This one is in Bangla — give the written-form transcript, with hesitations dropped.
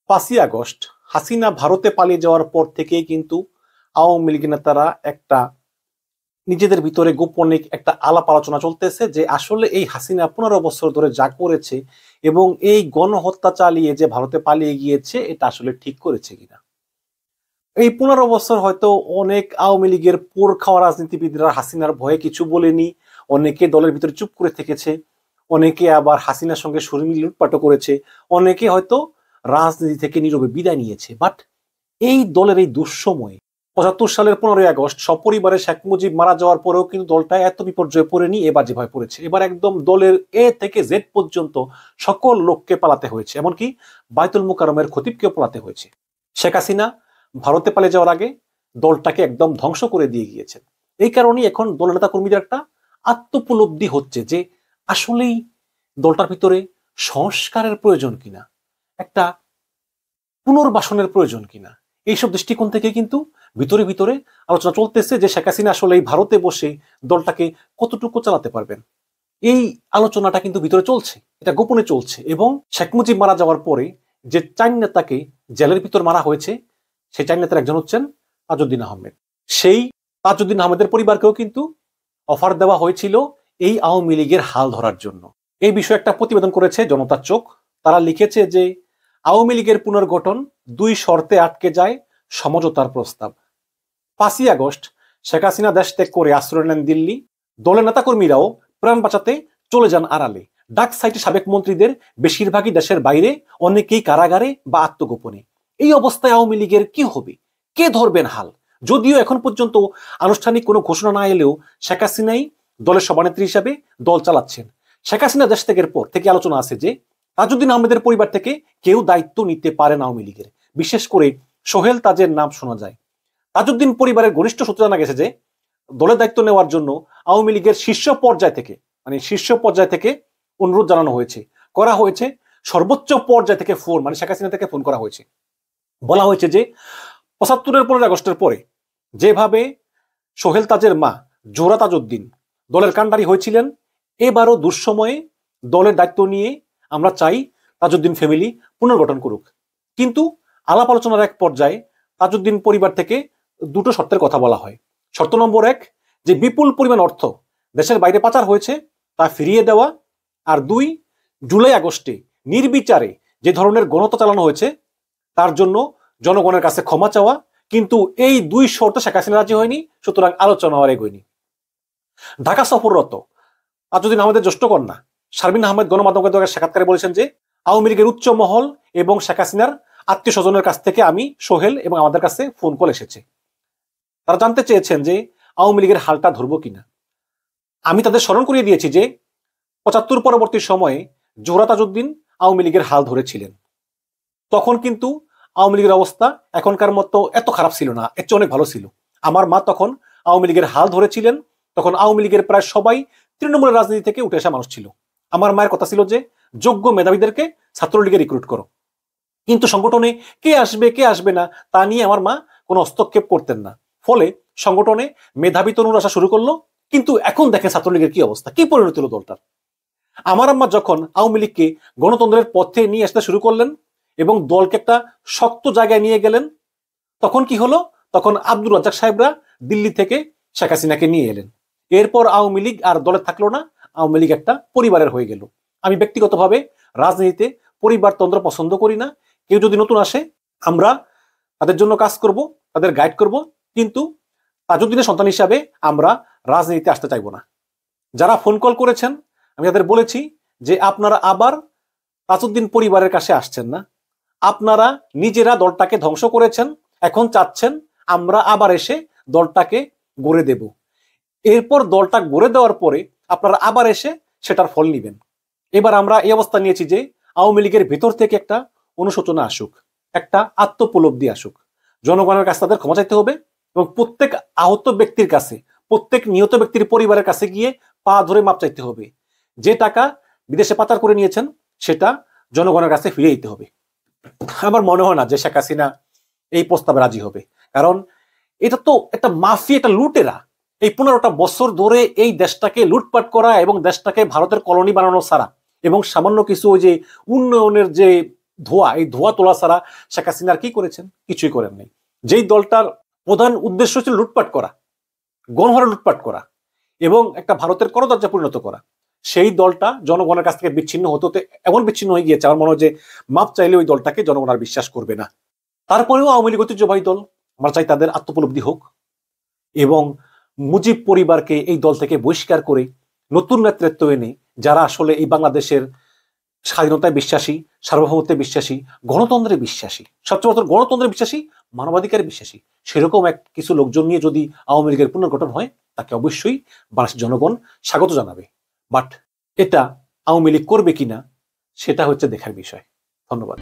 5ই আগস্ট হাসিনা ভারতে পালিয়ে যাওয়ার পর থেকেই কিন্তু আওয়ামী লীগ নেতারা একটা নিজেদের ভিতরে গোপনে একটা আলাপ আলোচনা চলতেছে যে আসলে এই হাসিনা 15 বছর ধরে যা করেছে এবং এই গণহত্যা চালিয়ে যে ভারতে পালিয়ে গিয়েছে এটা আসলে ঠিক করেছে কিনা। এই 15 বছর হয়তো অনেক আওয়ামী লীগের পোর খাওয়া রাজনীতিবিদরা হাসিনার ভয়ে কিছু বলেনি, অনেকে দলের ভিতরে চুপ করে থেকেছে, অনেকে আবার হাসিনার সঙ্গে শরীর লুটপাটও করেছে, অনেকে হয়তো রাজনীতি থেকে নীরবে বিদায় নিয়েছে। বাট এই দলের এই দুঃসময়ে 75 সালের 15ই আগস্ট সপরিবারে শেখ মুজিব মারা যাওয়ার পরেও কিন্তু দলটা এত বিপর্যয়ে পড়েনি, এবার যেভাবে পড়েছে। এবার একদম দলের এ থেকে জেড পর্যন্ত সকল লোককে পালাতে হয়েছে, এমনকি বায়তুল মুকাররমের খতিবকেও পালাতে হয়েছে। শেখ হাসিনা ভারতে পালিয়ে যাওয়ার আগে দলটাকে একদম ধ্বংস করে দিয়ে গিয়েছেন। এই কারণেই এখন দলের নেতা কর্মীদের একটা আত্মোপলব্ধি হচ্ছে যে আসলেই দলটার ভিতরে সংস্কারের প্রয়োজন কিনা, একটা পুনর্বাসনের প্রয়োজন কিনা। এইসব দৃষ্টিকোণ থেকে কিন্তু ভিতরে ভিতরে আলোচনা চলতেছে যে শেখ হাসিনা আসলে এই ভারতে বসে দলটাকে কতটুকু চালাতে পারবেন। এই আলোচনাটা কিন্তু ভিতরে চলছে, এটা গোপনে চলছে। এবং শেখ মুজিব মারা যাওয়ার পরে যে 4 নেতাকে জেলের ভিতর মারা হয়েছে, সেই 4 নেতার একজন হচ্ছেন তাজউদ্দিন আহমেদ। সেই তাজউদ্দিন আহমেদের পরিবারকেও কিন্তু অফার দেওয়া হয়েছিল এই আওয়ামী লীগের হাল ধরার জন্য। এই বিষয়ে একটা প্রতিবেদন করেছে জনতার চোখ। তারা লিখেছে যে আওয়ামী লীগের পুনর্গঠন 2 শর্তে আটকে যায় সমঝোতার প্রস্তাব। 5ই আগস্ট শেখ হাসিনা দেশ ত্যাগ করে আশ্রয় নেন দিল্লি। দলের নেতাকর্মীরাও প্রাণ বাঁচাতে চলে যান আড়ালে। ডাক সাইটে সাবেক মন্ত্রীদের বেশিরভাগই দেশের বাইরে, অনেকেই কারাগারে বা আত্মগোপনে। এই অবস্থায় আওয়ামী লীগের কি হবে, কে ধরবেন হাল? যদিও এখন পর্যন্ত আনুষ্ঠানিক কোনো ঘোষণা না এলেও শেখ হাসিনাই দলের সভানেত্রী হিসাবে দল চালাচ্ছেন। শেখ হাসিনা দেশ ত্যাগের পর থেকে আলোচনা আছে যে তাজউদ্দিন আহমেদের পরিবার থেকে কেউ দায়িত্ব নিতে পারেন আওয়ামী লীগের। বিশেষ করে সোহেল তাজের নাম শোনা যায়। তাজউদ্দিন পরিবারের ঘনিষ্ঠ সূত্রে জানা গেছে যে দলের দায়িত্ব নেওয়ার জন্য আওয়ামী লীগের শীর্ষ পর্যায় থেকে অনুরোধ জানানো হয়েছে, করা হয়েছে। সর্বোচ্চ পর্যায় থেকে ফোন, শেখ হাসিনা থেকে ফোন করা হয়েছে। বলা হয়েছে যে 75-এর 15 আগস্টের পরে যেভাবে সোহেল তাজের মা জোহরা তাজউদ্দিন দলের কাণ্ডারি হয়েছিলেন, এবারও দুঃসময়ে দলের দায়িত্ব নিয়ে আমরা চাই তাজউদ্দিন ফ্যামিলি পুনর্গঠন করুক। কিন্তু আলাপ আলোচনার এক পর্যায়ে তাজউদ্দিন পরিবার থেকে 2টো শর্তের কথা বলা হয়। শর্ত নম্বর 1, যে বিপুল পরিমাণ অর্থ দেশের বাইরে পাচার হয়েছে তা ফিরিয়ে দেওয়া। আর 2, জুলাই আগস্টে নির্বিচারে যে ধরনের গণহত্যা চালানো হয়েছে তার জন্য জনগণের কাছে ক্ষমা চাওয়া। কিন্তু এই 2 শর্তে শেখ হাসিনা রাজি হয়নি, সুতরাং আলোচনা আর এগোয়নি। ঢাকা সফররত তাজউদ্দিন আহমেদের জ্যেষ্ঠ কন্যা শারমিন আহমেদ গণমাধ্যমকে সাক্ষাৎকারে বলেছেন যে আওয়ামী লীগের উচ্চ মহল এবং শেখ হাসিনার আত্মীয় স্বজনের কাছ থেকে আমি, সোহেল এবং আমাদের কাছে ফোন কল এসেছে। তারা জানতে চেয়েছেন যে আওয়ামী লীগের হালটা ধরবো কিনা। আমি তাদের স্মরণ করিয়ে দিয়েছি যে 75 পরবর্তী সময়ে জোহরা তাজউদ্দিন আওয়ামী লীগের হাল ধরেছিলেন। তখন কিন্তু আওয়ামী লীগের অবস্থা এখনকার মতো এত খারাপ ছিল না, এর চেয়ে অনেক ভালো ছিল। আমার মা তখন আওয়ামী লীগের হাল ধরেছিলেন। তখন আওয়ামী লীগের প্রায় সবাই তৃণমূলের রাজনীতি থেকে উঠে আসা মানুষ ছিল। আমার মায়ের কথা ছিল যে যোগ্য মেধাবীদেরকে ছাত্রলীগে রিক্রুট করো। কিন্তু সংগঠনে কে আসবে না তা নিয়ে আমার মা কোনো হস্তক্ষেপ করতেন না। ফলে সংগঠনে মেধাবী তরুণ আসা শুরু করলো। কিন্তু এখন দেখেন ছাত্রলীগের কি অবস্থা, কি পরিণতি হলো দলটার। আমার আম্মা যখন আওয়ামী লীগকে গণতন্ত্রের পথে নিয়ে আসতে শুরু করলেন এবং দলকে একটা শক্ত জায়গায় নিয়ে গেলেন, তখন কি হলো? তখন আব্দুর রাজ্জাক সাহেবরা দিল্লি থেকে শেখ হাসিনাকে নিয়ে এলেন। এরপর আওয়ামী লীগ আর দলে থাকলো না, আওয়ামী লীগ একটা পরিবারের হয়ে গেল। আমি ব্যক্তিগতভাবে রাজনীতিতে পরিবারতন্ত্র পছন্দ করি না। কেউ যদি নতুন আসে আমরা তাদের জন্য কাজ করব, তাদের গাইড করব, কিন্তু তাজউদ্দিনের সন্তান হিসাবে আমরা রাজনীতিতে আসতে চাইব না। যারা ফোন কল করেছেন আমি তাদের বলেছি যে আপনারা আবার তাজউদ্দিন পরিবারের কাছে আসছেন না, আপনারা নিজেরা দলটাকে ধ্বংস করেছেন, এখন চাচ্ছেন আমরা আবার এসে দলটাকে গড়ে দেব। এরপর দলটা গড়ে দেওয়ার পরে আপনারা আবার এসে সেটার ফল নিবেন। এবার আমরা এই অবস্থা নিয়েছি যে আওয়ামী লীগের ভেতর থেকে একটা অনুশোচনা আসুক, একটা আত্মোপলব্ধি আসুক। জনগণের কাছে তাদের ক্ষমা চাইতে হবে এবং প্রত্যেক আহত ব্যক্তির কাছে, প্রত্যেক নিহত ব্যক্তির পরিবারের কাছে গিয়ে পা ধরে মাপ চাইতে হবে। যে টাকা বিদেশে পাচার করে নিয়েছেন সেটা জনগণের কাছে ফিরিয়ে দিতে হবে। আমার মনে হয় না যে শেখ হাসিনা এই প্রস্তাবে রাজি হবে, কারণ এটা তো একটা মাফিয়া, একটা লুটেরা। এই 15টা বছর ধরে এই দেশটাকে লুটপাট করা এবং দেশটাকে ভারতের কলোনি বানানো ছাড়া এবং সামান্য কিছু ওই যে উন্নয়নের যে ধোয়া, এই ধোয়া তোলা ছাড়া শেখ হাসিনার কি করেছেন? কিছুই করেন নাই। যেই দলটার প্রধান উদ্দেশ্য ছিল লুটপাট করা, গণহারে লুটপাট করা এবং একটা ভারতের করদরজা পরিণত করা, সেই দলটা জনগণের কাছ থেকে বিচ্ছিন্ন হতে হতে এমন বিচ্ছিন্ন হয়ে গিয়েছে, আমার মনে হয় যে মাপ চাইলে ওই দলটাকে জনগণ আর বিশ্বাস করবে না। তারপরেও আওয়ামী লীগ ঐতিহ্যবাহী দল, আমরা চাই তাদের আত্মোপলব্ধি হোক এবং মুজিব পরিবারকে এই দল থেকে বহিষ্কার করে নতুন নেতৃত্ব এনে যারা আসলে এই বাংলাদেশের স্বাধীনতায় বিশ্বাসী, সার্বভৌমত্বে বিশ্বাসী, গণতন্ত্রে বিশ্বাসী, সবচেয়ে বড় গণতন্ত্রে বিশ্বাসী, মানবাধিকারে বিশ্বাসী, সেরকম কিছু লোকজন নিয়ে যদি আওয়ামী লীগের পুনর্গঠন হয়, তাকে অবশ্যই বাংলাদেশের জনগণ স্বাগত জানাবে। বাট এটা আওয়ামী লীগ করবে কিনা সেটা হচ্ছে দেখার বিষয়। ধন্যবাদ।